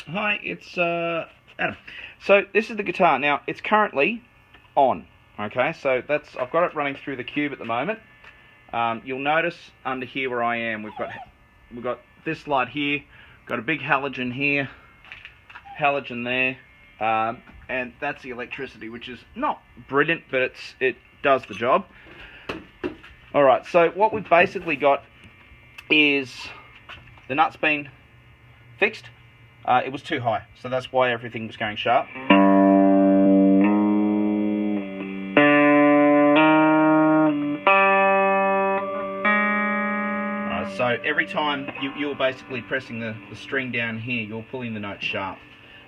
Hi, it's Adam. So this is the guitar. Now it's currently on. Okay, so I've got it running through the cube at the moment. You'll notice under here where I am, we've got this light here, got a big halogen here, halogen there, and that's the electricity, which is not brilliant, but it does the job. All right, so what we've basically got is the nut's been fixed. It was too high, so that's why everything was going sharp. Alright, so every time you're basically pressing the string down here, you're pulling the note sharp.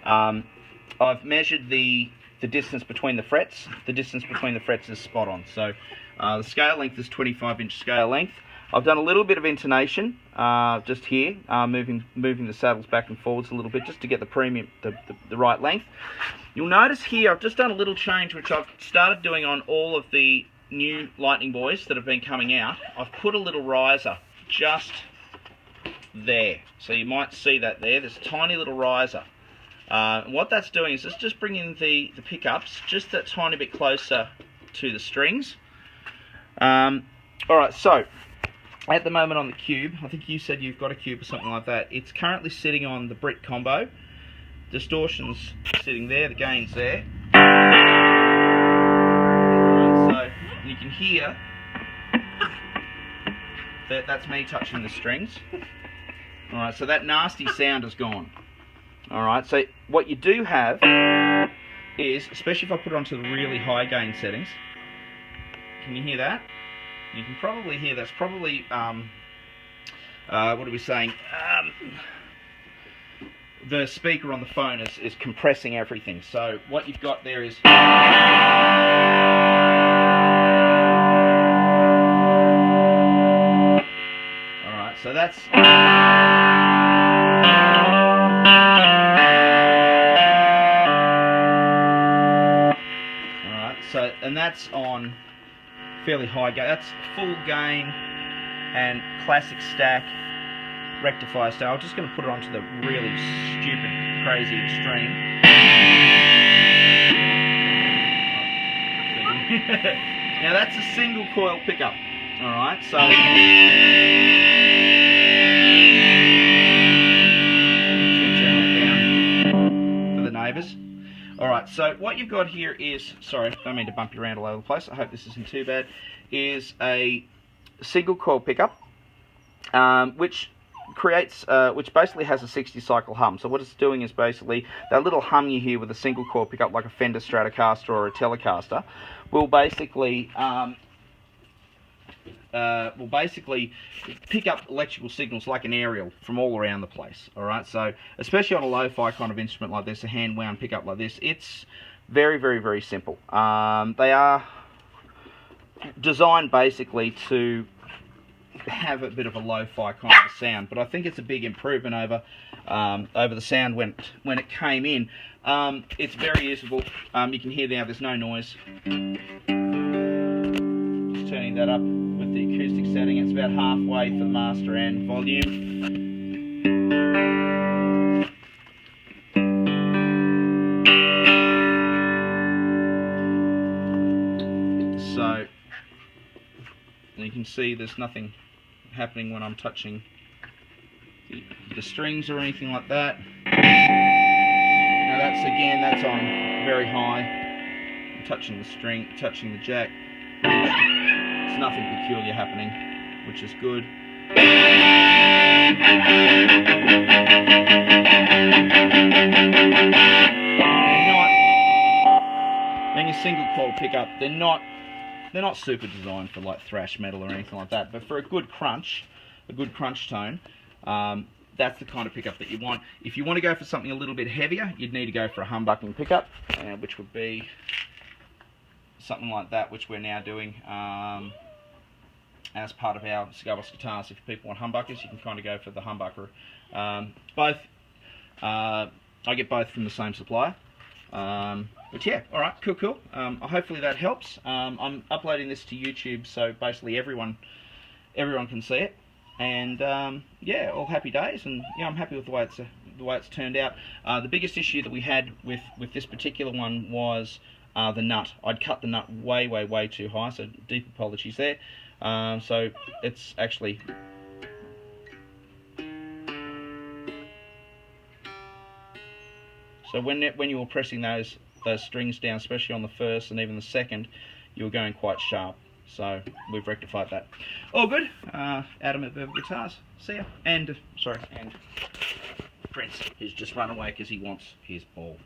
I've measured the distance between the frets. The distance between the frets is spot on. So the scale length is 25-inch scale length. I've done a little bit of intonation just here, moving the saddles back and forwards a little bit just to get the right length. You'll notice here I've just done a little change which I've started doing on all of the new Lightning Boys that have been coming out. I've put a little riser just there, so you might see that there. There's a tiny little riser. What that's doing is it's just bringing the pickups just that tiny bit closer to the strings. Alright, so at the moment on the cube, I think you said you've got a cube or something like that. It's currently sitting on the Brit Combo. Distortion's sitting there, the gain's there. Right, so you can hear that's me touching the strings. Alright, so that nasty sound is gone. Alright, so what you do have is, especially if I put it onto the really high gain settings, can you hear that? You can probably hear that's probably, what are we saying? The speaker on the phone is compressing everything. So what you've got there is... Alright, so that's... Alright, so, and that's on fairly high gain. That's full gain and classic stack rectifier style. I'm just going to put it onto the really stupid, crazy extreme. Now that's a single coil pickup. Alright, so down for the neighbours. Alright, so what you've got here is, sorry, I don't mean to bump you around all over the place, I hope this isn't too bad, is a single coil pickup, which basically has a 60 cycle hum. So what it's doing is basically, that little hum you hear with a single coil pickup like a Fender Stratocaster or a Telecaster, will basically pick up electrical signals like an aerial from all around the place. Alright, so especially on a lo-fi kind of instrument like this, a hand-wound pickup like this, it's very, very, very simple. They are designed basically to have a bit of a lo-fi kind of sound, but I think it's a big improvement over the sound when it came in. It's very usable. You can hear now there's no noise. Just turning that up with the acoustic setting, it's about halfway for the master and volume. So you can see there's nothing happening when I'm touching the strings or anything like that. Now that's on very high. I'm touching the string, touching the jack. There's nothing peculiar happening, which is good. Being a single coil pickup, they're not super designed for like thrash metal or anything like that, but for a good crunch tone, that's the kind of pickup that you want. If you want to go for something a little bit heavier, you'd need to go for a humbucking pickup, which would be something like that, which we're now doing as part of our Cigar Box guitars. If people want humbuckers, you can kind of go for the humbucker. I get both from the same supplier. But yeah, alright, cool. Hopefully that helps. I'm uploading this to YouTube, so basically everyone can see it. And yeah, all happy days, and yeah, I'm happy with the way the way it's turned out. The biggest issue that we had with this particular one was the nut. I'd cut the nut way too high, so deep apologies there. So it's actually... So when you were pressing those strings down, especially on the first and even the second, you were going quite sharp. So we've rectified that. All good. Adam at Verbal Guitars. See ya. And Prince, who's just run away because he wants his ball.